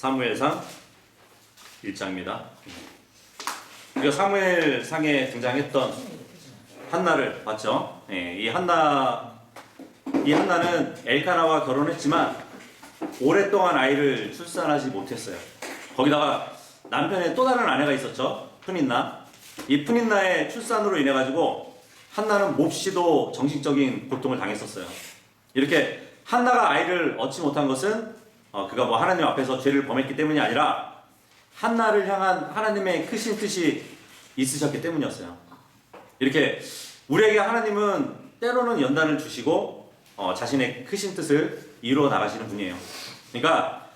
사무엘상 1장입니다. 우리가 사무엘상에 등장했던 한나를 봤죠. 이 한나는 엘카나와 결혼했지만 오랫동안 아이를 출산하지 못했어요. 거기다가 남편의 또 다른 아내가 있었죠. 푸닌나. 이 푸닌나의 출산으로 인해 가지고 한나는 몹시도 정신적인 고통을 당했었어요. 이렇게 한나가 아이를 얻지 못한 것은 그가 하나님 앞에서 죄를 범했기 때문이 아니라 한나를 향한 하나님의 크신 뜻이 있으셨기 때문이었어요. 이렇게 우리에게 하나님은 때로는 연단을 주시고 자신의 크신 뜻을 이루어 나가시는 분이에요. 그러니까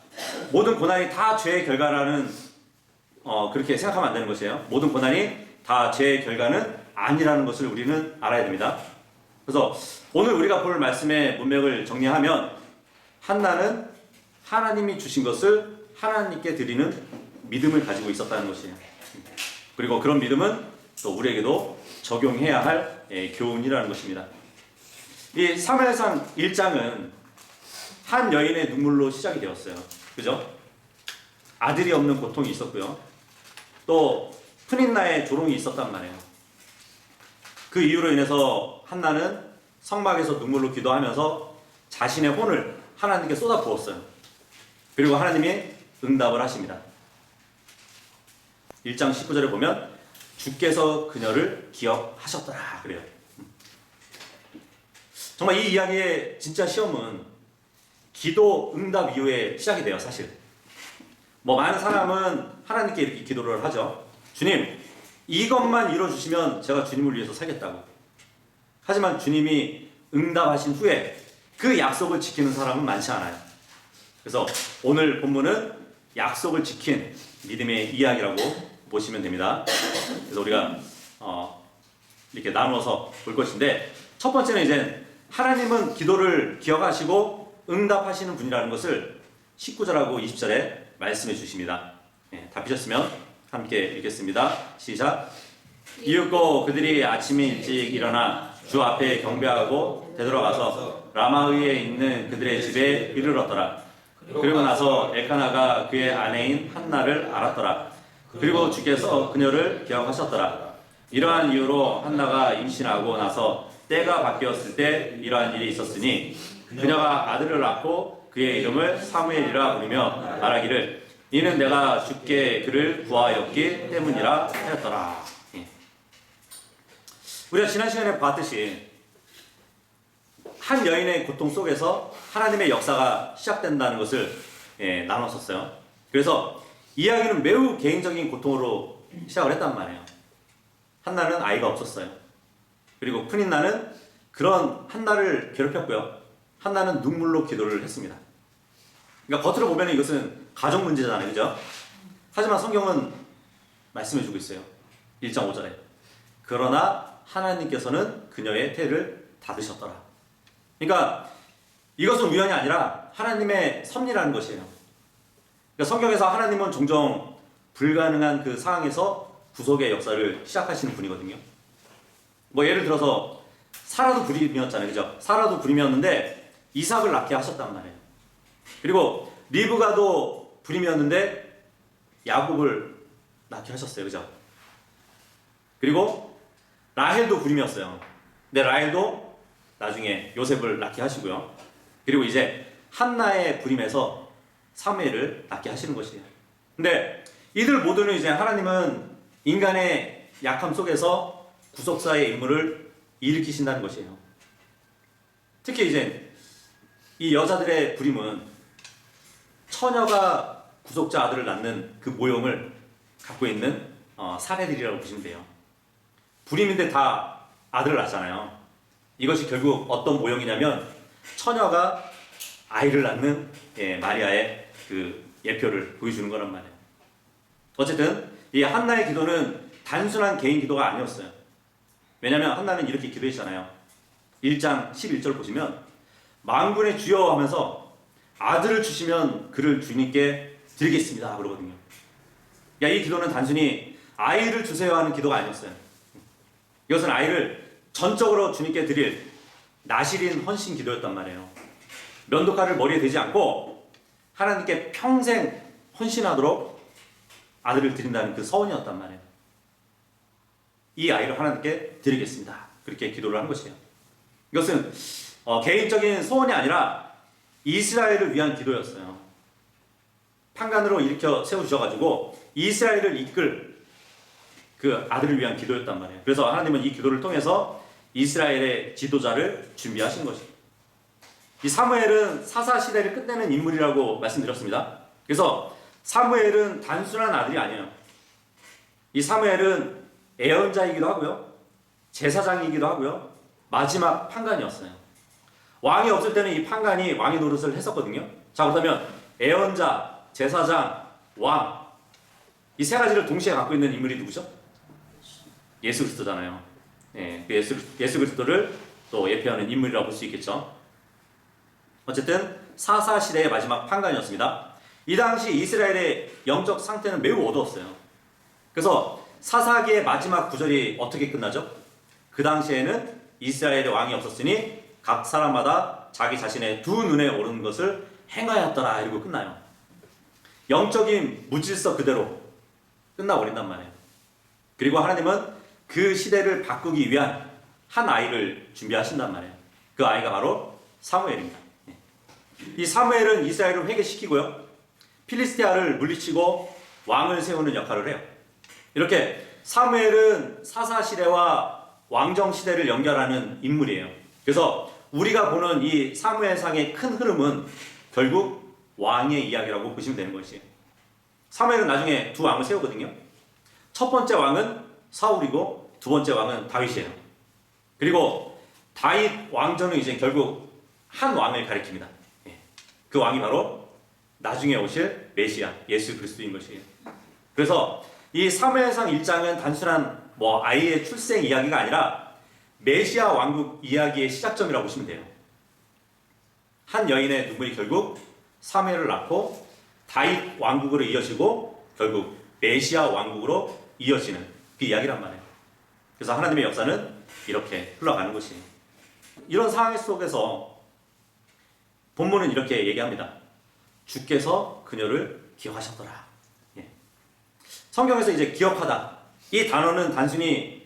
모든 고난이 다 죄의 결과라는 그렇게 생각하면 안 되는 것이에요. 모든 고난이 다 죄의 결과는 아니라는 것을 우리는 알아야 됩니다. 그래서 오늘 우리가 볼 말씀의 문맥을 정리하면 한나는 하나님이 주신 것을 하나님께 드리는 믿음을 가지고 있었다는 것이에요. 그리고 그런 믿음은 또 우리에게도 적용해야 할 교훈이라는 것입니다. 이 사무엘상 1장은 한 여인의 눈물로 시작이 되었어요. 그죠? 아들이 없는 고통이 있었고요. 또 푸닌나의 조롱이 있었단 말이에요. 그 이유로 인해서 한나는 성막에서 눈물로 기도하면서 자신의 혼을 하나님께 쏟아 부었어요. 그리고 하나님이 응답을 하십니다. 1장 19절에 보면 주께서 그녀를 기억하셨더라 그래요. 정말 이 이야기의 진짜 시험은 기도 응답 이후에 시작이 돼요. 사실 많은 사람은 하나님께 이렇게 기도를 하죠. 주님, 이것만 이뤄주시면 제가 주님을 위해서 살겠다고. 하지만 주님이 응답하신 후에 그 약속을 지키는 사람은 많지 않아요. 그래서 오늘 본문은 약속을 지킨 믿음의 이야기라고 보시면 됩니다. 그래서 우리가 이렇게 나누어서 볼 것인데, 첫 번째는 이제 하나님은 기도를 기억하시고 응답하시는 분이라는 것을 19절하고 20절에 말씀해 주십니다. 다 피셨으면 함께 읽겠습니다. 시작. 이윽고 그들이 아침에 일찍 일어나 주 앞에 경배하고 되돌아가서 라마의에 있는 그들의 집에 이르렀더라. 그리고 나서 엘카나가 그의 아내인 한나를 알았더라. 그리고 주께서 그녀를 기억하셨더라. 이러한 이유로 한나가 임신하고 나서 때가 바뀌었을 때 이러한 일이 있었으니 그녀가 아들을 낳고 그의 이름을 사무엘이라 부르며 말하기를 이는 내가 주께 그를 구하였기 때문이라 하였더라. 우리가 지난 시간에 봤듯이 한 여인의 고통 속에서 하나님의 역사가 시작된다는 것을 나눴었어요. 그래서 이야기는 매우 개인적인 고통으로 시작을 했단 말이에요. 한나는 아이가 없었어요. 그리고 푸닌나는 그런 한나를 괴롭혔고요. 한나는 눈물로 기도를 했습니다. 그러니까 겉으로 보면 이것은 가정 문제잖아요. 그죠? 하지만 성경은 말씀해주고 있어요. 1장 5절에. 그러나 하나님께서는 그녀의 태를 닫으셨더라. 그러니까 이것은 우연이 아니라 하나님의 섭리라는 것이에요. 그러니까 성경에서 하나님은 종종 불가능한 그 상황에서 구속의 역사를 시작하시는 분이거든요. 예를 들어서 사라도 불임이었잖아요. 그죠? 사라도 불임이었는데 이삭을 낳게 하셨단 말이에요. 그리고 리브가도 불임이었는데 야곱을 낳게 하셨어요. 그죠? 그리고 라헬도 불임이었어요. 근데 라헬도 나중에 요셉을 낳게 하시고요. 그리고 이제 한나의 불임에서 사무엘을 낳게 하시는 것이에요. 근데 이들 모두는 이제 하나님은 인간의 약함 속에서 구속사의 임무를 일으키신다는 것이에요. 특히 이제 이 여자들의 불임은 처녀가 구속자 아들을 낳는 그 모형을 갖고 있는 사례들이라고 보시면 돼요. 불임인데 다 아들을 낳잖아요. 이것이 결국 어떤 모형이냐면 처녀가 아이를 낳는 마리아의 그 예표를 보여주는 거란 말이에요. 어쨌든 이 한나의 기도는 단순한 개인 기도가 아니었어요. 왜냐하면 한나는 이렇게 기도했잖아요. 1장 11절 보시면 만군의 주여 하면서 아들을 주시면 그를 주님께 드리겠습니다 그러거든요. 이 기도는 단순히 아이를 주세요 하는 기도가 아니었어요. 이것은 아이를 전적으로 주님께 드릴 나실인 헌신 기도였단 말이에요. 면도칼을 머리에 대지 않고 하나님께 평생 헌신하도록 아들을 드린다는 그 서원이었단 말이에요. 이 아이를 하나님께 드리겠습니다. 그렇게 기도를 한 것이에요. 이것은 개인적인 소원이 아니라 이스라엘을 위한 기도였어요. 판관으로 일으켜 세우셔가지고 이스라엘을 이끌 그 아들을 위한 기도였단 말이에요. 그래서 하나님은 이 기도를 통해서 이스라엘의 지도자를 준비하신 것이에요. 이 사무엘은 사사 시대를 끝내는 인물이라고 말씀드렸습니다. 그래서 사무엘은 단순한 아들이 아니에요. 이 사무엘은 예언자이기도 하고요, 제사장이기도 하고요, 마지막 판관이었어요. 왕이 없을 때는 이 판관이 왕의 노릇을 했었거든요. 자, 그렇다면 예언자, 제사장, 왕, 이 세 가지를 동시에 갖고 있는 인물이 누구죠? 예수 그리스도잖아요. 예, 예수 그리스도를 또 예표하는 인물이라고 볼 수 있겠죠. 어쨌든 사사 시대의 마지막 판관이었습니다. 이 당시 이스라엘의 영적 상태는 매우 어두웠어요. 그래서 사사기의 마지막 구절이 어떻게 끝나죠? 그 당시에는 이스라엘의 왕이 없었으니 각 사람마다 자기 자신의 두 눈에 오른 것을 행하였더라, 이러고 끝나요. 영적인 무질서 그대로 끝나버린단 말이에요. 그리고 하나님은 그 시대를 바꾸기 위한 한 아이를 준비하신단 말이에요. 그 아이가 바로 사무엘입니다. 이 사무엘은 이스라엘을 회개시키고요, 필리스티아를 물리치고 왕을 세우는 역할을 해요. 이렇게 사무엘은 사사 시대와 왕정 시대를 연결하는 인물이에요. 그래서 우리가 보는 이 사무엘상의 큰 흐름은 결국 왕의 이야기라고 보시면 되는 것이에요. 사무엘은 나중에 두 왕을 세우거든요. 첫 번째 왕은 사울이고 두 번째 왕은 다윗이에요. 그리고 다윗 왕조는 이제 결국 한 왕을 가리킵니다. 그 왕이 바로 나중에 오실 메시아, 예수 그리스도인 것이에요. 그래서 이 사무엘상 1장은 단순한 아이의 출생 이야기가 아니라 메시아 왕국 이야기의 시작점이라고 보시면 돼요. 한 여인의 눈물이 결국 사무엘을 낳고 다윗 왕국으로 이어지고 결국 메시아 왕국으로 이어지는 그 이야기란 말이에요. 그래서 하나님의 역사는 이렇게 흘러가는 것이에요. 이런 상황 속에서 본문은 이렇게 얘기합니다. 주께서 그녀를 기억하셨더라. 성경에서 이제 기억하다, 이 단어는 단순히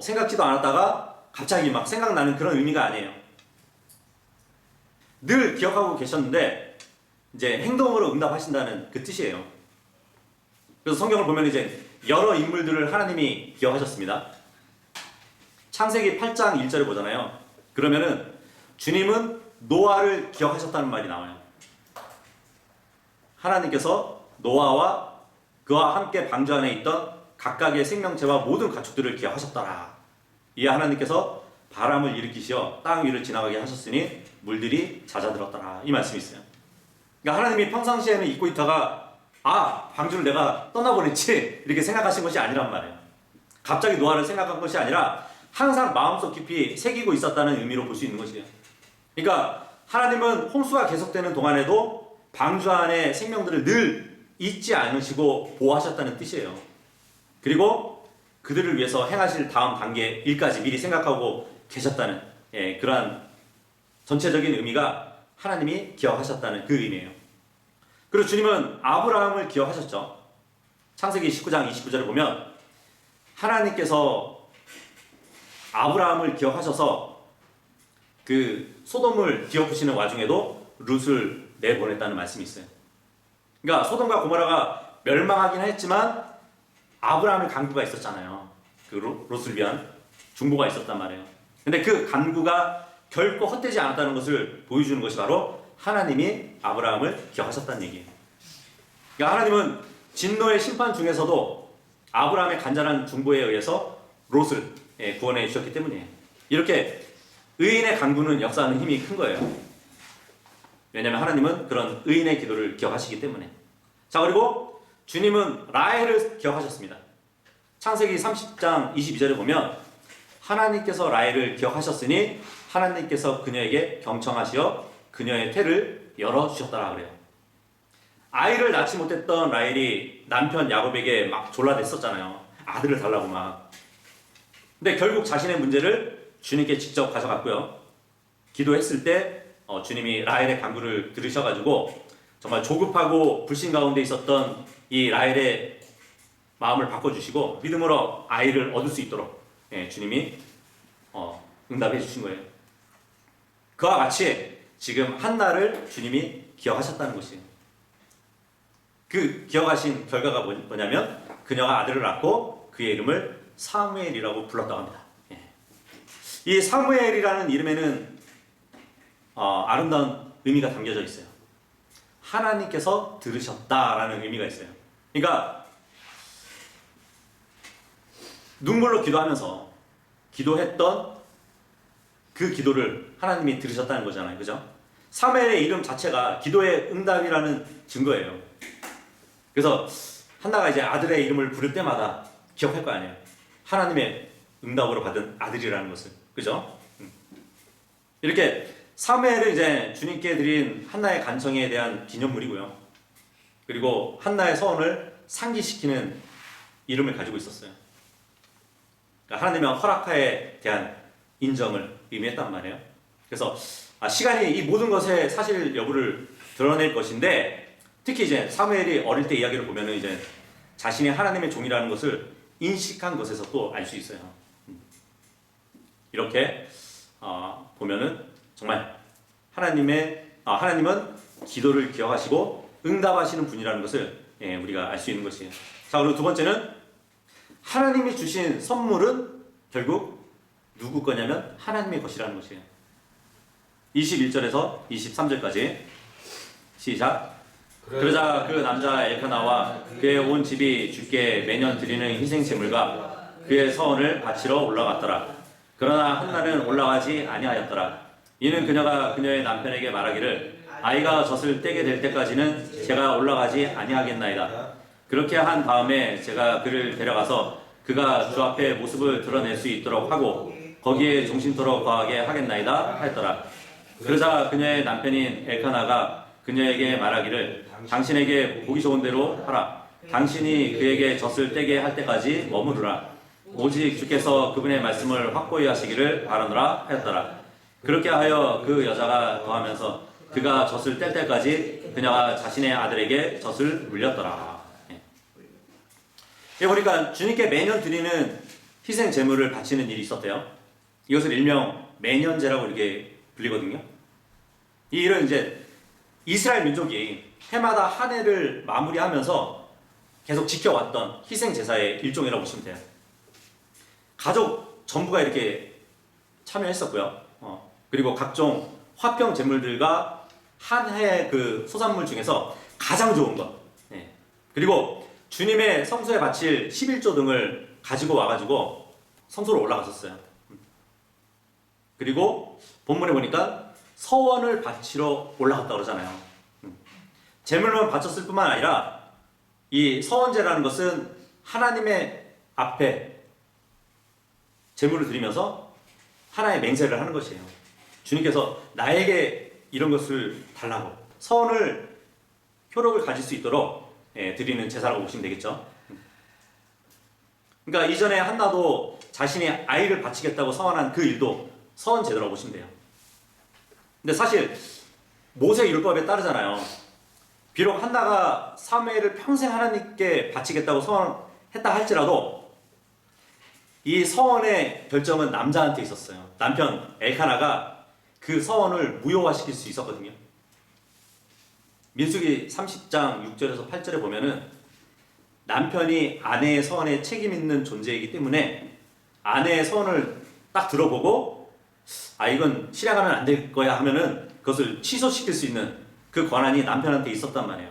생각지도 않았다가 갑자기 막 생각나는 그런 의미가 아니에요. 늘 기억하고 계셨는데 이제 행동으로 응답하신다는 그 뜻이에요. 그래서 성경을 보면 이제 여러 인물들을 하나님이 기억하셨습니다. 창세기 8장 1절을 보잖아요. 그러면은 주님은 노아를 기억하셨다는 말이 나와요. 하나님께서 노아와 그와 함께 방주 안에 있던 각각의 생명체와 모든 가축들을 기억하셨더라. 이에 하나님께서 바람을 일으키시어 땅 위를 지나가게 하셨으니 물들이 잦아들었더라. 이 말씀이 있어요. 그러니까 하나님이 평상시에는 잊고 있다가 방주를 내가 떠나보냈지 이렇게 생각하신 것이 아니란 말이에요. 갑자기 노아를 생각한 것이 아니라 항상 마음속 깊이 새기고 있었다는 의미로 볼 수 있는 것이에요. 그러니까 하나님은 홍수가 계속되는 동안에도 방주 안의 생명들을 늘 잊지 않으시고 보호하셨다는 뜻이에요. 그리고 그들을 위해서 행하실 다음 단계 일까지 미리 생각하고 계셨다는 그러한 전체적인 의미가 하나님이 기억하셨다는 그 의미예요. 그리고 주님은 아브라함을 기억하셨죠. 창세기 19장 29절을 보면 하나님께서 아브라함을 기억하셔서 그 소돔을 뒤엎으시는 와중에도 룻을 내보냈다는 말씀이 있어요. 그러니까 소돔과 고모라가 멸망하긴 했지만 아브라함의 간구가 있었잖아요. 그 롯을 위한 중보가 있었단 말이에요. 근데 그 간구가 결코 헛되지 않았다는 것을 보여주는 것이 바로 하나님이 아브라함을 기억하셨다는 얘기예요. 그러니까 하나님은 진노의 심판 중에서도 아브라함의 간절한 중보에 의해서 롯을 구원해 주셨기 때문이에요. 이렇게 의인의 간구는 역사하는 힘이 큰 거예요. 왜냐하면 하나님은 그런 의인의 기도를 기억하시기 때문에. 자, 그리고 주님은 라헬을 기억하셨습니다. 창세기 30장 22절에 보면 하나님께서 라헬을 기억하셨으니 하나님께서 그녀에게 경청하시어 그녀의 태를 열어주셨더라 그래요. 아이를 낳지 못했던 라헬이 남편 야곱에게 막 졸라댔었잖아요. 아들을 달라고 막. 근데 결국 자신의 문제를 주님께 직접 가져갔고요. 기도했을 때 주님이 라헬의 간구를 들으셔가지고 정말 조급하고 불신 가운데 있었던 이 라헬의 마음을 바꿔주시고 믿음으로 아이를 얻을 수 있도록 주님이 응답해 주신 거예요. 그와 같이 지금 한나를 주님이 기억하셨다는 것이에요. 그 기억하신 결과가 뭐냐면 그녀가 아들을 낳고 그의 이름을 사무엘이라고 불렀다고 합니다. 이 사무엘이라는 이름에는 아름다운 의미가 담겨져 있어요. 하나님께서 들으셨다라는 의미가 있어요. 그러니까 눈물로 기도하면서 기도했던 그 기도를 하나님이 들으셨다는 거잖아요. 그죠? 사무엘의 이름 자체가 기도의 응답이라는 증거예요. 그래서 한나가 이제 아들의 이름을 부를 때마다 기억할 거 아니에요. 하나님의 응답으로 받은 아들이라는 것을. 그죠? 이렇게 사무엘은 이제 주님께 드린 한나의 간청에 대한 기념물이고요. 그리고 한나의 서원을 상기시키는 이름을 가지고 있었어요. 그러니까 하나님의 허락하에 대한 인정을 의미했단 말이에요. 그래서 시간이 이 모든 것의 사실 여부를 드러낼 것인데, 특히 이제 사무엘이 어릴 때 이야기를 보면은 이제 자신이 하나님의 종이라는 것을 인식한 것에서 또 알 수 있어요. 이렇게 보면은 정말 하나님은 기도를 기억하시고 응답하시는 분이라는 것을 우리가 알 수 있는 것이에요. 자, 그리고 두 번째는 하나님이 주신 선물은 결국 누구 거냐면 하나님의 것이라는 것이에요. 21절에서 23절까지 시작. 그러자 그 남자 엘카나와 그의 온 집이 주께 매년 드리는 희생 제물과 그의 서원을 바치러 올라갔더라. 그러나 한나는 올라가지 아니하였더라. 이는 그녀가 그녀의 남편에게 말하기를 아이가 젖을 떼게 될 때까지는 제가 올라가지 아니하겠나이다. 그렇게 한 다음에 제가 그를 데려가서 그가 주 앞에 모습을 드러낼 수 있도록 하고 거기에 종신토록 거하게 하겠나이다 하였더라. 그러자 그녀의 남편인 엘카나가 그녀에게 말하기를 당신에게 보기 좋은 대로 하라. 당신이 그에게 젖을 떼게 할 때까지 머무르라. 오직 주께서 그분의 말씀을 확고히 하시기를 바라노라 하였더라. 그렇게 하여 그 여자가 더하면서 그가 젖을 뗄 때까지 그녀가 자신의 아들에게 젖을 물렸더라. 보니까 주님께 매년 드리는 희생 제물을 바치는 일이 있었대요. 이것을 일명 매년제라고 이렇게 불리거든요. 이 일은 이제 이스라엘 민족이 해마다 한 해를 마무리하면서 계속 지켜왔던 희생 제사의 일종이라고 보시면 돼요. 가족 전부가 이렇게 참여했었고요. 그리고 각종 화평 제물들과 한 해 그 소산물 중에서 가장 좋은 것. 그리고 주님의 성소에 바칠 11조 등을 가지고 와가지고 성소로 올라갔었어요. 그리고 본문에 보니까 서원을 바치러 올라갔다 그러잖아요. 제물만 바쳤을 뿐만 아니라 이 서원제라는 것은 하나님의 앞에 제물을 드리면서 하나의 맹세를 하는 것이에요. 주님께서 나에게 이런 것을 달라고 서원을 효력을 가질 수 있도록 드리는 제사라고 보시면 되겠죠. 그러니까 이전에 한나도 자신이 아이를 바치겠다고 서원한 그 일도 서원 제도라고 보시면 돼요. 근데 사실 모세 율법에 따르잖아요. 비록 한나가 사무엘을 평생 하나님께 바치겠다고 서원했다 할지라도 이 서원의 결정은 남자한테 있었어요. 남편 엘카나가 그 서원을 무효화시킬 수 있었거든요. 민수기 30장 6절에서 8절에 보면은 남편이 아내의 서원에 책임 있는 존재이기 때문에 아내의 서원을 딱 들어보고 이건 실행하면 안 될 거야 하면은 그것을 취소시킬 수 있는 그 권한이 남편한테 있었단 말이에요.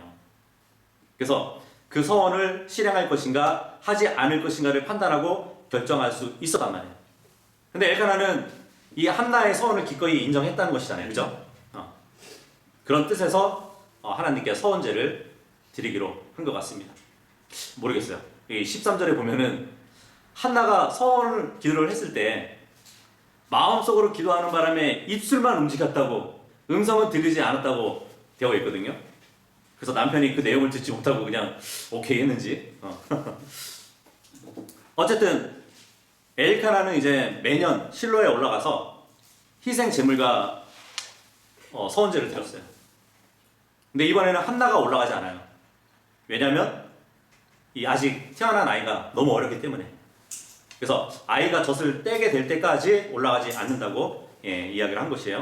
그래서 그 서원을 실행할 것인가 하지 않을 것인가를 판단하고 결정할 수 있었단 말이에요. 근데 엘카나는 이 한나의 서원을 기꺼이 인정했다는 것이잖아요. 그죠? 그런 뜻에서 하나님께 서원제를 드리기로 한 것 같습니다. 모르겠어요. 이 13절에 보면은 한나가 서원 기도를 했을 때 마음속으로 기도하는 바람에 입술만 움직였다고, 음성은 들리지 않았다고 되어 있거든요. 그래서 남편이 그 내용을 듣지 못하고 그냥 오케이 했는지. 어쨌든 엘카나는 이제 매년 실로에 올라가서 희생 제물과 서원제를 드렸어요. 근데 이번에는 한나가 올라가지 않아요. 왜냐하면 이 아직 태어난 아이가 너무 어렵기 때문에. 그래서 아이가 젖을 떼게 될 때까지 올라가지 않는다고 이야기를 한 것이에요.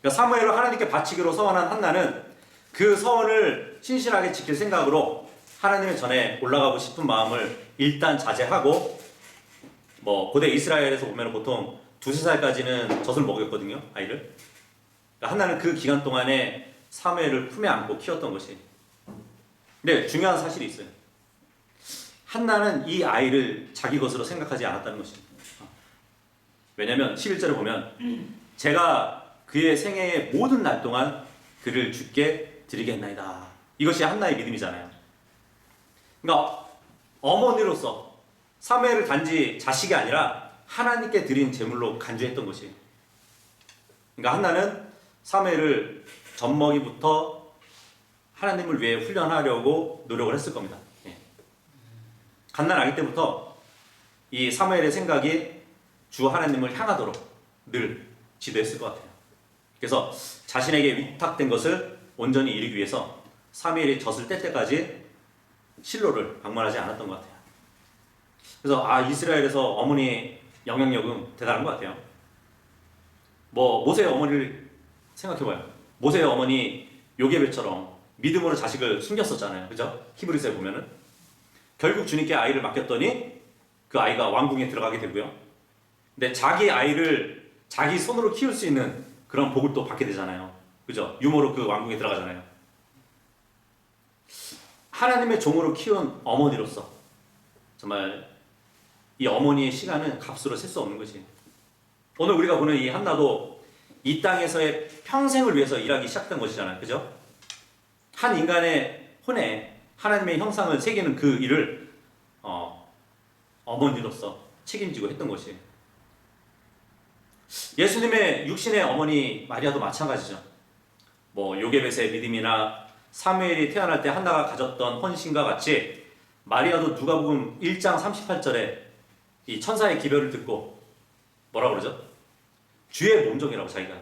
그러니까 사무엘을 하나님께 바치기로 서원한 한나는 그 서원을 신실하게 지킬 생각으로 하나님의 전에 올라가고 싶은 마음을 일단 자제하고, 뭐 고대 이스라엘에서 보면 보통 2~3살까지는 젖을 먹였거든요, 아이를. 그러니까 한나는 그 기간 동안에 사무엘을 품에 안고 키웠던 것이. 근데 중요한 사실이 있어요. 한나는 이 아이를 자기 것으로 생각하지 않았다는 것입니다. 왜냐하면 11절에 보면 제가 그의 생애의 모든 날 동안 그를 주께 드리겠나이다. 이것이 한나의 믿음이잖아요. 그러니까 어머니로서 사무엘을 단지 자식이 아니라 하나님께 드린 제물로 간주했던 것이에요. 그러니까 한나는 사무엘을 젖먹이부터 하나님을 위해 훈련하려고 노력을 했을 겁니다. 갓난 아기 때부터 이 사무엘의 생각이 주 하나님을 향하도록 늘 지도했을 것 같아요. 그래서 자신에게 위탁된 것을 온전히 이루기 위해서 사무엘이 젖을 뗄 때까지 실로를 방문하지 않았던 것 같아요. 그래서 이스라엘에서 어머니의 영향력은 대단한 것 같아요. 뭐 모세의 어머니를 생각해봐요. 모세의 어머니 요게벳처럼 믿음으로 자식을 숨겼었잖아요. 그죠? 히브리서에 보면은 결국 주님께 아이를 맡겼더니 그 아이가 왕궁에 들어가게 되고요. 근데 자기 아이를 자기 손으로 키울 수 있는 그런 복을 또 받게 되잖아요. 그죠? 유모로 그 왕궁에 들어가잖아요. 하나님의 종으로 키운 어머니로서 정말 이 어머니의 시간은 값으로 셀 수 없는 것이. 오늘 우리가 보는 이 한나도 이 땅에서의 평생을 위해서 일하기 시작된 것이잖아요. 그죠? 한 인간의 혼에 하나님의 형상을 새기는 그 일을 어머니로서 책임지고 했던 것이에요. 예수님의 육신의 어머니 마리아도 마찬가지죠. 뭐 요게벳의 믿음이나 사무엘이 태어날 때 한나가 가졌던 헌신과 같이 마리아도 누가복음 1장 38절에 이 천사의 기별을 듣고 뭐라고 그러죠? 주의 몸종이라고 자기가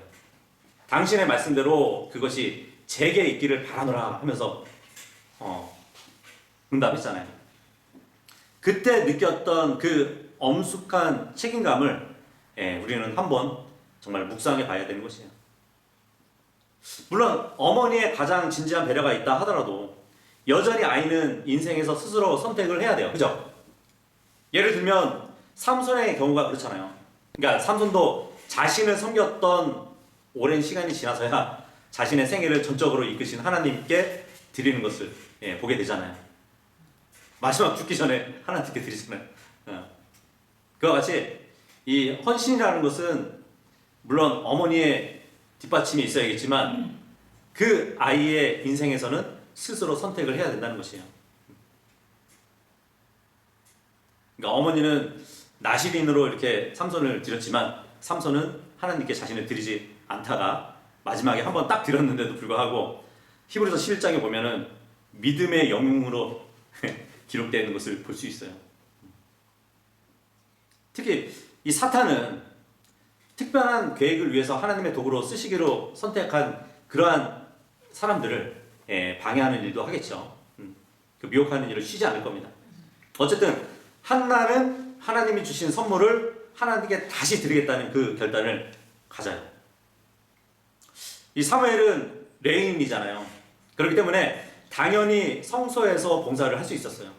당신의 말씀대로 그것이 제게 있기를 바라노라 하면서 응답했잖아요. 그때 느꼈던 그 엄숙한 책임감을 우리는 한번 정말 묵상해 봐야 되는 것이에요. 물론 어머니의 가장 진지한 배려가 있다 하더라도 여전히 아이는 인생에서 스스로 선택을 해야 돼요. 그죠? 예를 들면 삼손의 경우가 그렇잖아요. 그러니까 삼손도 자신을 섬겼던 오랜 시간이 지나서야 자신의 생애를 전적으로 이끄신 하나님께 드리는 것을 보게 되잖아요. 마지막 죽기 전에 하나님께 드리잖아요. 그와 같이 이 헌신이라는 것은 물론 어머니의 뒷받침이 있어야겠지만 그 아이의 인생에서는 스스로 선택을 해야 된다는 것이에요. 그러니까 어머니는 나시린으로 이렇게 삼손을 드렸지만 삼손은 하나님께 자신을 드리지 않다가 마지막에 한번 딱 드렸는데도 불구하고 히브리서 11장에 보면은 믿음의 영웅으로 기록되어 있는 것을 볼 수 있어요. 특히 이 사탄은 특별한 계획을 위해서 하나님의 도구로 쓰시기로 선택한 그러한 사람들을 방해하는 일도 하겠죠. 그 미혹하는 일을 쉬지 않을 겁니다. 어쨌든 한나는 하나님이 주신 선물을 하나님께 다시 드리겠다는 그 결단을 가져요. 이 사무엘은 레인이잖아요. 그렇기 때문에 당연히 성소에서 봉사를 할 수 있었어요.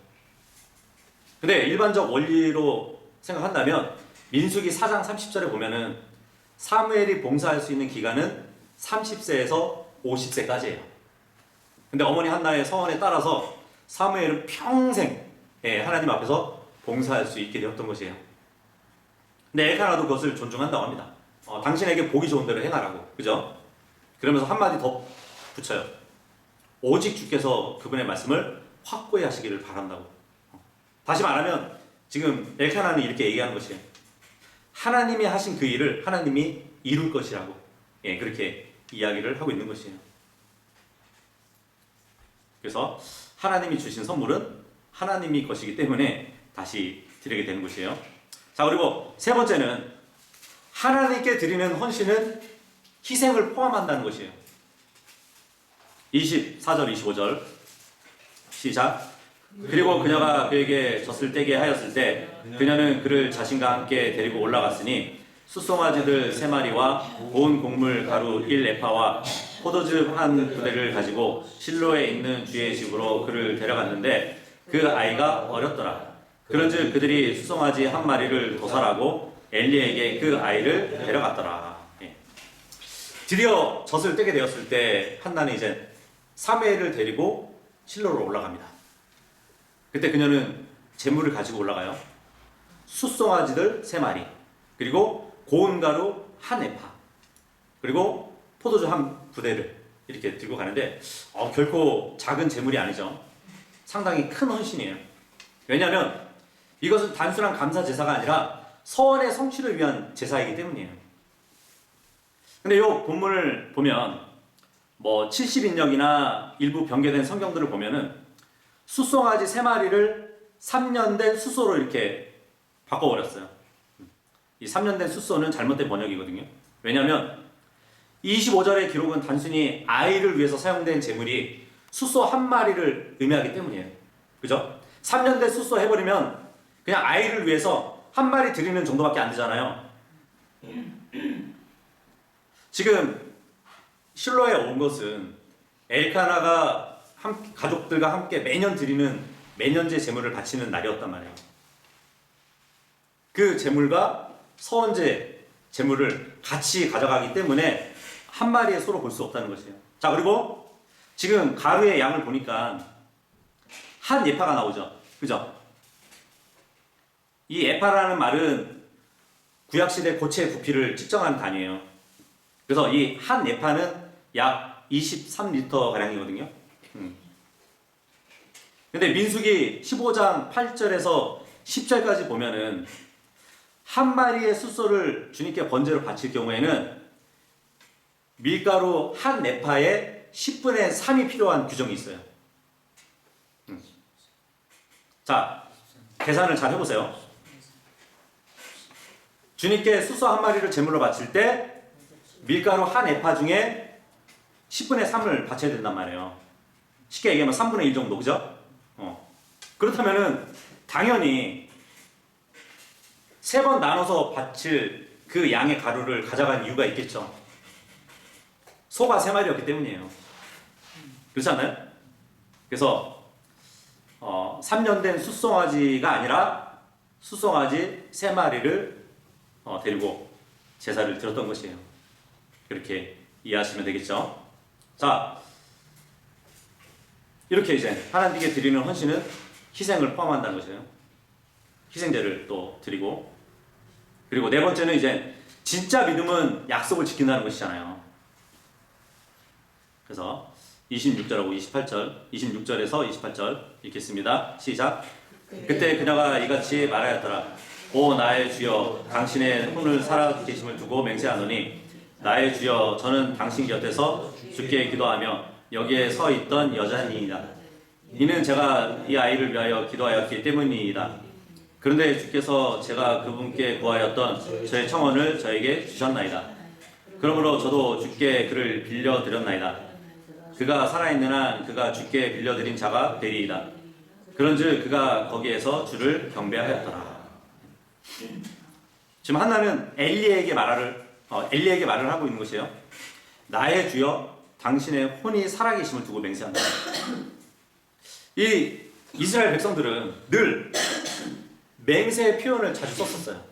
근데 일반적 원리로 생각한다면 민수기 4장 30절에 보면은 사무엘이 봉사할 수 있는 기간은 30세에서 50세까지예요. 근데 어머니 한나의 서원에 따라서 사무엘은 평생 하나님 앞에서 봉사할 수 있게 되었던 것이에요. 근데 엘카나도 그것을 존중한다고 합니다. 당신에게 보기 좋은 대로 행하라고. 그죠? 그러면서 한마디 더 붙여요. 오직 주께서 그분의 말씀을 확고히 하시기를 바란다고. 다시 말하면 지금 엘카나는 이렇게 얘기하는 것이에요. 하나님이 하신 그 일을 하나님이 이룰 것이라고 그렇게 이야기를 하고 있는 것이에요. 그래서 하나님이 주신 선물은 하나님이 것이기 때문에 다시 드리게 되는 것이에요. 자, 그리고 세 번째는 하나님께 드리는 헌신은 희생을 포함한다는 것이에요. 24절 25절 시작. 그리고 그녀가 그에게 젖을 떼게 하였을 때 그녀는 그를 자신과 함께 데리고 올라갔으니 숫송아지들 3마리와 고운 곡물 가루 1에파와 포도즙 한 부대를 가지고 실로에 있는 주의 집으로 그를 데려갔는데 그 아이가 어렸더라. 그런즉 그들이 숫송아지 1마리를 도살하고 엘리에게 그 아이를 데려갔더라. 예. 드디어 젖을 떼게 되었을 때 한나는 이제 사무엘을 데리고 실로로 올라갑니다. 그때 그녀는 재물을 가지고 올라가요. 숫송아지들 3마리, 그리고 고운 가루 1에파, 그리고 포도주 1부대를 이렇게 들고 가는데 결코 작은 재물이 아니죠. 상당히 큰 헌신이에요. 왜냐하면 이것은 단순한 감사 제사가 아니라 서원의 성취를 위한 제사이기 때문이에요. 근데 이 본문을 보면 70인역이나 일부 변개된 성경들을 보면은 숫송아지 3마리를 3년 된 숫소로 이렇게 바꿔버렸어요. 이 3년 된 숫소는 잘못된 번역이거든요. 왜냐하면 25절의 기록은 단순히 아이를 위해서 사용된 제물이 숫소 1마리를 의미하기 때문이에요. 그죠? 3년 된 숫소 해버리면 그냥 아이를 위해서 1마리 드리는 정도밖에 안 되잖아요. 지금 실로에 온 것은 엘카나가 가족들과 함께 매년 드리는 매년제 제물을 바치는 날이었단 말이에요. 그 제물과 서원제 제물을 같이 가져가기 때문에 1마리에 서로 볼 수 없다는 것이에요. 자, 그리고 지금 가루의 양을 보니까 1에파가 나오죠. 그죠? 이 에파라는 말은 구약시대 고체 부피를 측정하는 단위예요. 그래서 이 1에파는 약 23리터 가량이거든요. 근데 민수기 15장 8절에서 10절까지 보면은 1마리의 숫소를 주님께 번제로 바칠 경우에는 밀가루 1에파에 10분의 3이 필요한 규정이 있어요. 자, 계산을 잘 해보세요. 주님께 숫소 1마리를 제물로 바칠 때 밀가루 1에파 중에 10분의 3을 바쳐야 된단 말이에요. 쉽게 얘기하면 3분의 1 정도, 그죠? 그렇다면은 당연히 3번 나눠서 바칠 그 양의 가루를 가져간 이유가 있겠죠. 소가 3마리였기 때문이에요. 그렇지 않나요? 그래서 3년 된 숫송아지가 아니라 숫송아지 3마리를 데리고 제사를 드렸던 것이에요. 그렇게 이해하시면 되겠죠. 자, 이렇게 이제 하나님께 드리는 헌신은 희생을 포함한다는 것이에요. 희생제를 또 드리고, 그리고 네 번째는 이제 진짜 믿음은 약속을 지킨다는 것이잖아요. 그래서 26절하고 28절, 26절에서 28절 읽겠습니다. 시작. 그때 그녀가 이같이 말하였더라. 오 나의 주여, 당신의 혼을 살아계심을 두고 맹세하노니 나의 주여, 저는 당신 곁에서 주께 기도하며 여기에 서 있던 여자니이다. 이는 제가 이 아이를 위하여 기도하였기 때문이다. 그런데 주께서 제가 그분께 구하였던 저의 청원을 저에게 주셨나이다. 그러므로 저도 주께 그를 빌려드렸나이다. 그가 살아있는 한 그가 주께 빌려드린 자가 되리이다. 그런즉 그가 거기에서 주를 경배하였더라. 지금 한나는 엘리에게 말을 하고 있는 것이에요. 나의 주여, 당신의 혼이 살아계심을 두고 맹세한다. 이 이스라엘 백성들은 늘 맹세의 표현을 자주 썼었어요.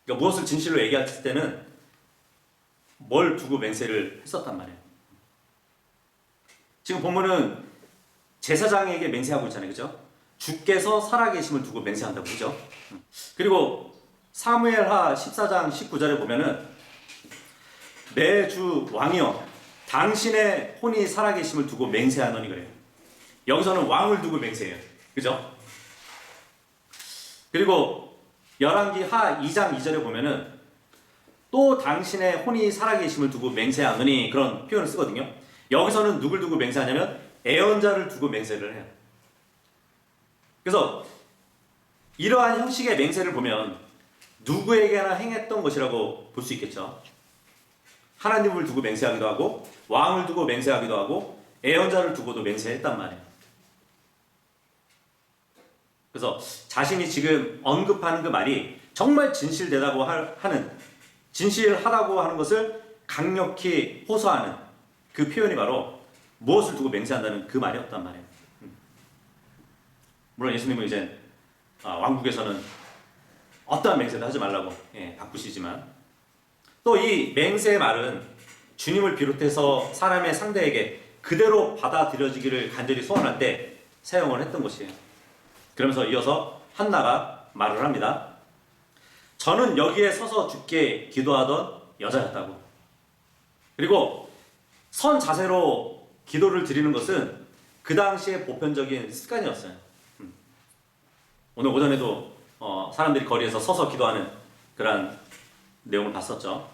그러니까 무엇을 진실로 얘기했을 때는 뭘 두고 맹세를 했었단 말이에요. 지금 본문은 제사장에게 맹세하고 있잖아요. 그죠? 주께서 살아계심을 두고 맹세한다고. 그죠? 그리고 사무엘하 14장 19절에 보면은 내 주 왕이여, 당신의 혼이 살아계심을 두고 맹세하노니 그래요. 여기서는 왕을 두고 맹세해요. 그죠? 그리고 열왕기 하 2장 2절에 보면은 또 당신의 혼이 살아계심을 두고 맹세하노니 그런 표현을 쓰거든요. 여기서는 누굴 두고 맹세하냐면 애언자를 두고 맹세를 해요. 그래서 이러한 형식의 맹세를 보면 누구에게나 행했던 것이라고 볼 수 있겠죠. 하나님을 두고 맹세하기도 하고 왕을 두고 맹세하기도 하고 애언자를 두고도 맹세했단 말이에요. 그래서 자신이 지금 언급하는 그 말이 정말 진실되다고 하는, 진실하다고 하는 것을 강력히 호소하는 그 표현이 바로 무엇을 두고 맹세한다는 그 말이었단 말이에요. 물론 예수님은 이제 왕국에서는 어떠한 맹세도 하지 말라고 바꾸시지만, 또 이 맹세의 말은 주님을 비롯해서 사람의 상대에게 그대로 받아들여지기를 간절히 소원할 때 사용을 했던 것이에요. 그러면서 이어서 한나가 말을 합니다. 저는 여기에 서서 주께 기도하던 여자였다고. 그리고 선 자세로 기도를 드리는 것은 그 당시의 보편적인 습관이었어요. 오늘 오전에도 사람들이 거리에서 서서 기도하는 그런 내용을 봤었죠.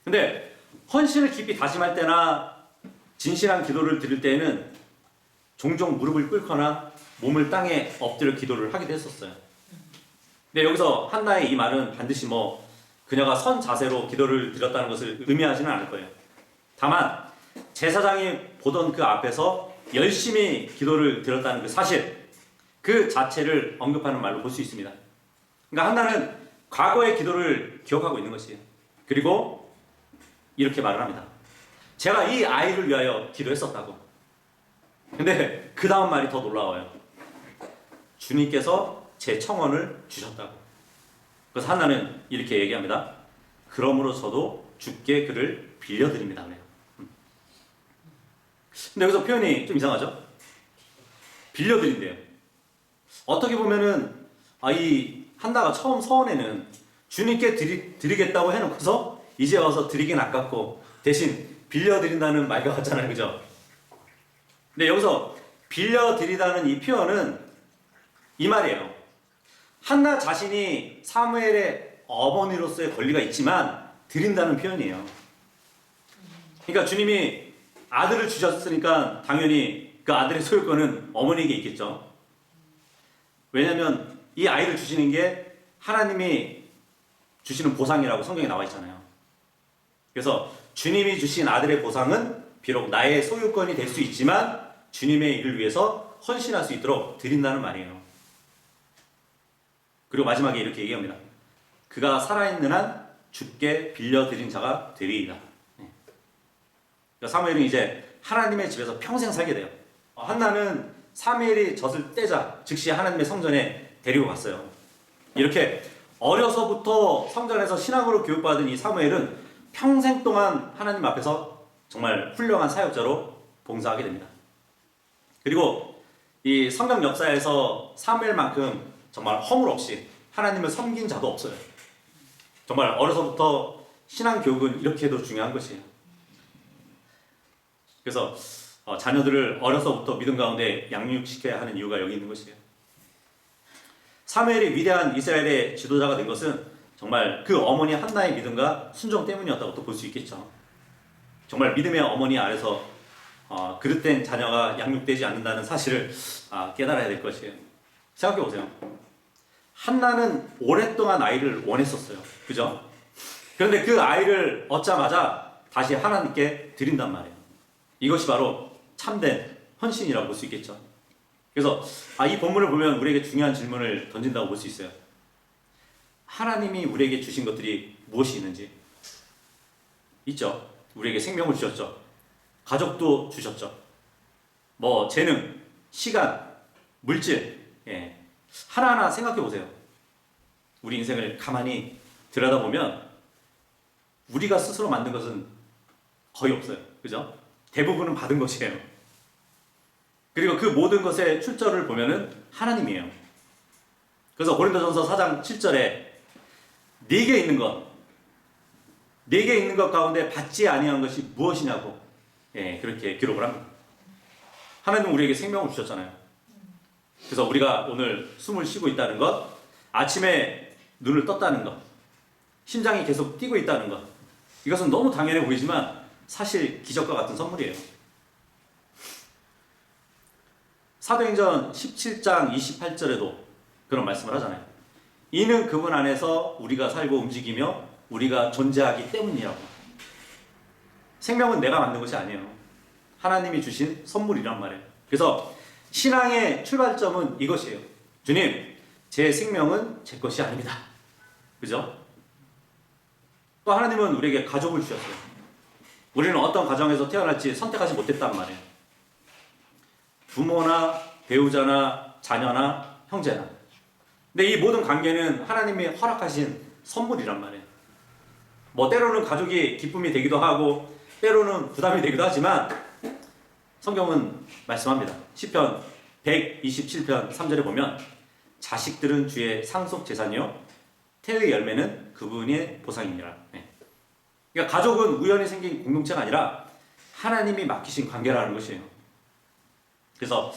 근데 헌신을 깊이 다짐할 때나 진실한 기도를 드릴 때에는 종종 무릎을 꿇거나 몸을 땅에 엎드려 기도를 하기도 했었어요. 근데 여기서 한나의 이 말은 반드시 그녀가 선 자세로 기도를 드렸다는 것을 의미하지는 않을 거예요. 다만 제사장이 보던 그 앞에서 열심히 기도를 드렸다는 그 사실, 그 자체를 언급하는 말로 볼 수 있습니다. 그러니까 한나는 과거의 기도를 기억하고 있는 것이에요. 그리고 이렇게 말을 합니다. 제가 이 아이를 위하여 기도했었다고. 근데 그 다음 말이 더 놀라워요. 주님께서 제 청원을 주셨다고. 그래서 한나는 이렇게 얘기합니다. 그러므로 저도 주께 그를 빌려드립니다. 그래요. 근데 여기서 표현이 좀 이상하죠? 빌려드린대요. 어떻게 보면은 이 한나가 처음 서원에는 주님께 드리겠다고 해놓고서 이제 와서 드리긴 아깝고 대신 빌려드린다는 말과 같잖아요. 그죠? 근데 여기서 빌려드리다는 이 표현은 이 말이에요. 한나 자신이 사무엘의 어머니로서의 권리가 있지만 드린다는 표현이에요. 그러니까 주님이 아들을 주셨으니까 당연히 그 아들의 소유권은 어머니에게 있겠죠. 왜냐하면 이 아이를 주시는 게 하나님이 주시는 보상이라고 성경에 나와 있잖아요. 그래서 주님이 주신 아들의 보상은 비록 나의 소유권이 될 수 있지만 주님의 일을 위해서 헌신할 수 있도록 드린다는 말이에요. 그리고 마지막에 이렇게 얘기합니다. 그가 살아있는 한 주께 빌려드린 자가 되리이다. 그러니까 사무엘은 이제 하나님의 집에서 평생 살게 돼요. 한나는 사무엘이 젖을 떼자 즉시 하나님의 성전에 데리고 갔어요. 이렇게 어려서부터 성전에서 신학으로 교육받은 이 사무엘은 평생 동안 하나님 앞에서 정말 훌륭한 사역자로 봉사하게 됩니다. 그리고 이 성경 역사에서 사무엘만큼 정말 허물없이 하나님을 섬긴 자도 없어요. 정말 어려서부터 신앙 교육은 이렇게도 중요한 것이에요. 그래서 자녀들을 어려서부터 믿음 가운데 양육시켜야 하는 이유가 여기 있는 것이에요. 사무엘이 위대한 이스라엘의 지도자가 된 것은 정말 그 어머니 한나의 믿음과 순종 때문이었다고 또 볼 수 있겠죠. 정말 믿음의 어머니 아래서 그릇된 자녀가 양육되지 않는다는 사실을 깨달아야 될 것이에요. 생각해 보세요. 한나는 오랫동안 아이를 원했었어요. 그죠? 그런데 그 아이를 얻자마자 다시 하나님께 드린단 말이에요. 이것이 바로 참된 헌신이라고 볼 수 있겠죠. 그래서 이 본문을 보면 우리에게 중요한 질문을 던진다고 볼 수 있어요. 하나님이 우리에게 주신 것들이 무엇이 있는지 있죠. 우리에게 생명을 주셨죠. 가족도 주셨죠. 재능, 시간, 물질, 하나하나 생각해 보세요. 우리 인생을 가만히 들여다보면 우리가 스스로 만든 것은 거의 없어요. 그죠? 대부분은 받은 것이에요. 그리고 그 모든 것의 출처를 보면은 하나님이에요. 그래서 고린도전서 4장 7절에 네게 있는 것 가운데 받지 아니한 것이 무엇이냐고 그렇게 기록을 합니다. 하나님은 우리에게 생명을 주셨잖아요. 그래서 우리가 오늘 숨을 쉬고 있다는 것, 아침에 눈을 떴다는 것, 심장이 계속 뛰고 있다는 것, 이것은 너무 당연해 보이지만 사실 기적과 같은 선물이에요. 사도행전 17장 28절에도 그런 말씀을 하잖아요. 이는 그분 안에서 우리가 살고 움직이며 우리가 존재하기 때문이라고. 생명은 내가 만든 것이 아니에요. 하나님이 주신 선물이란 말이에요. 그래서 신앙의 출발점은 이것이에요. 주님, 제 생명은 제 것이 아닙니다. 그죠? 또 하나님은 우리에게 가족을 주셨어요. 우리는 어떤 가정에서 태어날지 선택하지 못했단 말이에요. 부모나 배우자나 자녀나 형제나. 근데 이 모든 관계는 하나님이 허락하신 선물이란 말이에요. 뭐 때로는 가족이 기쁨이 되기도 하고 때로는 부담이 되기도 하지만 성경은 말씀합니다. 시편 127편 3절에 보면 자식들은 주의 상속 재산이요 태의 열매는 그분의 보상입니다. 네. 그러니까 가족은 우연히 생긴 공동체가 아니라 하나님이 맡기신 관계라는 것이에요. 그래서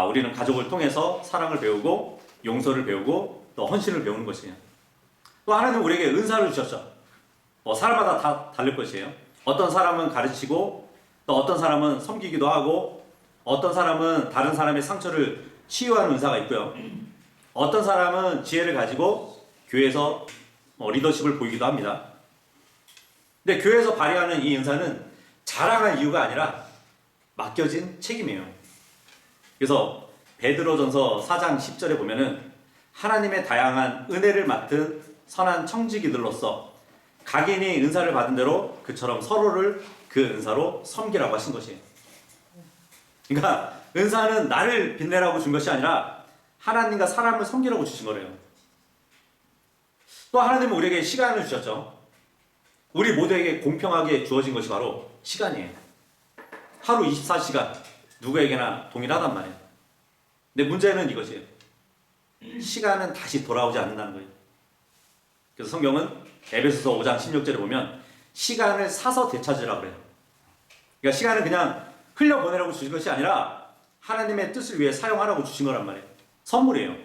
우리는 가족을 통해서 사랑을 배우고 용서를 배우고 또 헌신을 배우는 것이에요. 또 하나님은 우리에게 은사를 주셨죠. 사람마다 다 다를 것이에요. 어떤 사람은 가르치고 또 어떤 사람은 섬기기도 하고 어떤 사람은 다른 사람의 상처를 치유하는 은사가 있고요. 어떤 사람은 지혜를 가지고 교회에서 리더십을 보이기도 합니다. 근데 교회에서 발휘하는 이 은사는 자랑할 이유가 아니라 맡겨진 책임이에요. 그래서 베드로전서 4장 10절에 보면은 하나님의 다양한 은혜를 맡은 선한 청지기들로서 각인이 은사를 받은 대로 그처럼 서로를 그 은사로 섬기라고 하신 것이에요. 그러니까 은사는 나를 빛내라고 준 것이 아니라 하나님과 사람을 섬기라고 주신 거래요. 또 하나님은 우리에게 시간을 주셨죠. 우리 모두에게 공평하게 주어진 것이 바로 시간이에요. 하루 24시간 누구에게나 동일하단 말이에요. 근데 문제는 이것이에요. 시간은 다시 돌아오지 않는다는 거예요. 그래서 성경은 에베소서 5장 16절에 보면 시간을 사서 되찾으라고 그래요. 그러니까 시간은 그냥 흘려보내라고 주신 것이 아니라 하나님의 뜻을 위해 사용하라고 주신 거란 말이에요. 선물이에요.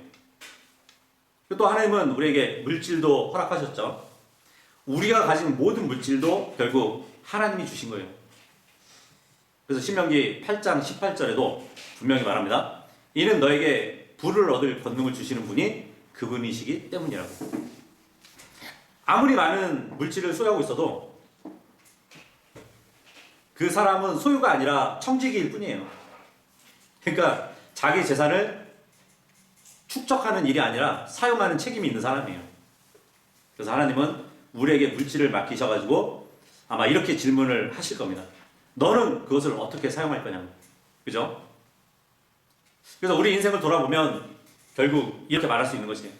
또 하나님은 우리에게 물질도 허락하셨죠. 우리가 가진 모든 물질도 결국 하나님이 주신 거예요. 그래서 신명기 8장 18절에도 분명히 말합니다. 이는 너에게 부를 얻을 권능을 주시는 분이 그분이시기 때문이라고. 아무리 많은 물질을 소유하고 있어도 그 사람은 소유가 아니라 청지기일 뿐이에요. 그러니까 자기 재산을 축적하는 일이 아니라 사용하는 책임이 있는 사람이에요. 그래서 하나님은 우리에게 물질을 맡기셔가지고 아마 이렇게 질문을 하실 겁니다. 너는 그것을 어떻게 사용할 거냐고. 그죠? 그래서 우리 인생을 돌아보면 결국 이렇게 말할 수 있는 것이에요.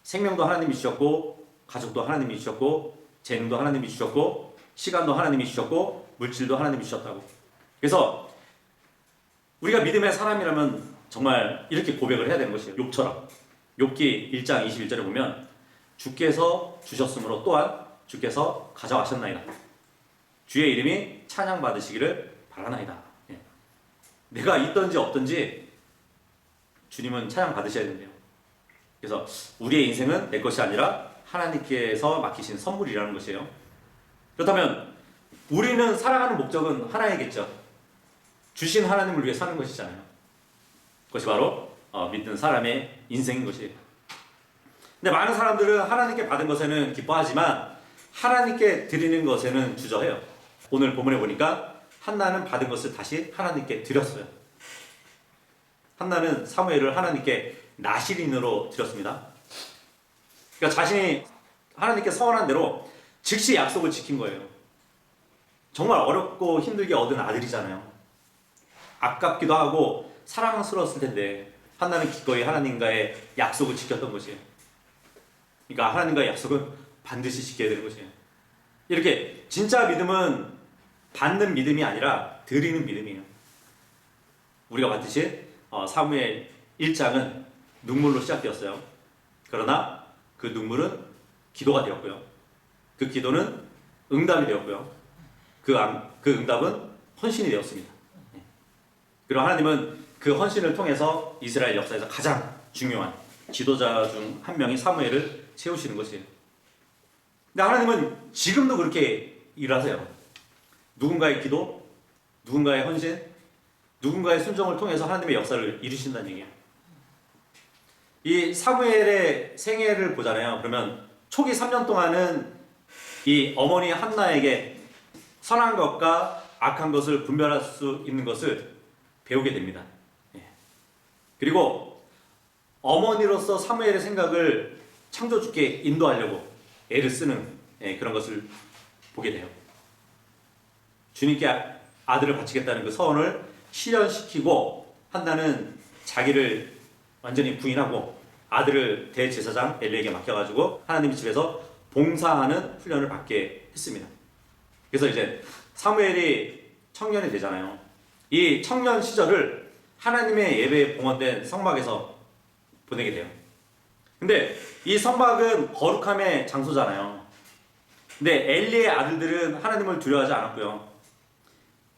생명도 하나님이 주셨고 가족도 하나님이 주셨고 재능도 하나님이 주셨고 시간도 하나님이 주셨고 물질도 하나님이 주셨다고. 그래서 우리가 믿음의 사람이라면 정말 이렇게 고백을 해야 되는 것이에요. 욥처럼. 욥기 1장 21절에 보면 주께서 주셨으므로 또한 주께서 가져가셨나이다. 주의 이름이 찬양받으시기를 바라나이다. 예. 내가 있든지 없든지 주님은 찬양받으셔야 된대요. 그래서 우리의 인생은 내 것이 아니라 하나님께서 맡기신 선물이라는 것이에요. 그렇다면 우리는 살아가는 목적은 하나이겠죠. 주신 하나님을 위해 사는 것이잖아요. 그것이 바로 믿는 사람의 인생인 것이에요. 근데 많은 사람들은 하나님께 받은 것에는 기뻐하지만 하나님께 드리는 것에는 주저해요. 오늘 본문에 보니까 한나는 받은 것을 다시 하나님께 드렸어요. 한나는 사무엘을 하나님께 나실인으로 드렸습니다. 그러니까 자신이 하나님께 서원한 대로 즉시 약속을 지킨 거예요. 정말 어렵고 힘들게 얻은 아들이잖아요. 아깝기도 하고 사랑스러웠을 텐데 한나는 기꺼이 하나님과의 약속을 지켰던 것이에요. 그러니까 하나님과의 약속은 반드시 지켜야 되는 것이에요. 이렇게 진짜 믿음은 받는 믿음이 아니라 드리는 믿음이에요. 우리가 봤듯이 사무엘 1장은 눈물로 시작되었어요. 그러나 그 눈물은 기도가 되었고요. 그 기도는 응답이 되었고요. 그 응답은 헌신이 되었습니다. 그리고 하나님은 그 헌신을 통해서 이스라엘 역사에서 가장 중요한 지도자 중 한 명이 사무엘을 세우시는 것이에요. 근데 하나님은 지금도 그렇게 일하세요. 누군가의 기도, 누군가의 헌신, 누군가의 순종을 통해서 하나님의 역사를 이루신다는 얘기예요. 이 사무엘의 생애를 보잖아요. 그러면 초기 3년 동안은 이 어머니 한나에게 선한 것과 악한 것을 분별할 수 있는 것을 배우게 됩니다. 예. 그리고 어머니로서 사무엘의 생각을 창조주께 인도하려고 애를 쓰는 그런 것을 보게 돼요. 주님께 아들을 바치겠다는 그 서원을 실현시키고 한다는 자기를 완전히 부인하고 아들을 대제사장 엘리에게 맡겨가지고 하나님 집에서 봉사하는 훈련을 받게 했습니다. 그래서 이제 사무엘이 청년이 되잖아요. 이 청년 시절을 하나님의 예배에 봉헌된 성막에서 보내게 돼요. 근데 이 성막은 거룩함의 장소잖아요. 근데 엘리의 아들들은 하나님을 두려워하지 않았고요.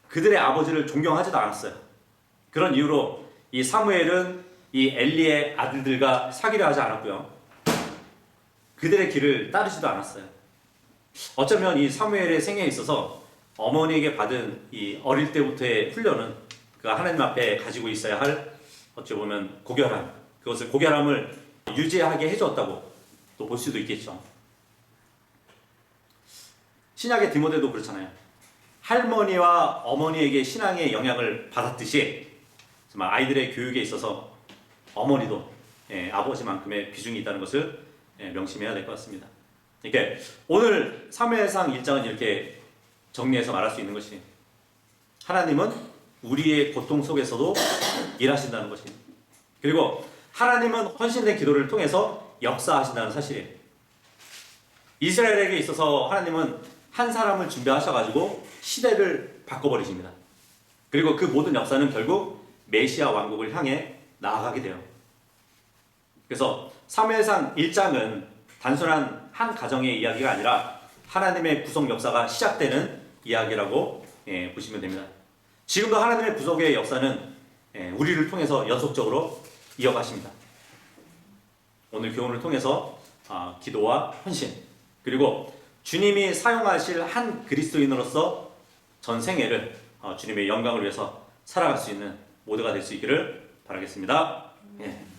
그들의 아버지를 존경하지도 않았어요. 그런 이유로 이 사무엘은 이 엘리의 아들들과 사귀려 하지 않았고요. 그들의 길을 따르지도 않았어요. 어쩌면 이 사무엘의 생애에 있어서 어머니에게 받은 이 어릴 때부터의 훈련은 그 하나님 앞에 가지고 있어야 할 어찌 보면 고결함, 그것을 고결함을 유지하게 해주었다고 또 볼 수도 있겠죠. 신약의 디모데도 그렇잖아요. 할머니와 어머니에게 신앙의 영향을 받았듯이 정말 아이들의 교육에 있어서 어머니도 아버지만큼의 비중이 있다는 것을 명심해야 될 것 같습니다. 이렇게 오늘 사무엘상 1장은 이렇게 정리해서 말할 수 있는 것이 하나님은 우리의 고통 속에서도 일하신다는 것입니다. 그리고 하나님은 헌신된 기도를 통해서 역사하신다는 사실이에요. 이스라엘에게 있어서 하나님은 한 사람을 준비하셔가지고 시대를 바꿔버리십니다. 그리고 그 모든 역사는 결국 메시아 왕국을 향해 나아가게 돼요. 그래서 사무엘상 1장은 단순한 한 가정의 이야기가 아니라 하나님의 구속 역사가 시작되는 이야기라고 보시면 됩니다. 지금도 하나님의 구속의 역사는 우리를 통해서 연속적으로 이어가십니다. 오늘 교훈을 통해서 기도와 헌신, 그리고 주님이 사용하실 한 그리스도인으로서 전 생애를 주님의 영광을 위해서 살아갈 수 있는 모두가 될 수 있기를 바라겠습니다. 예.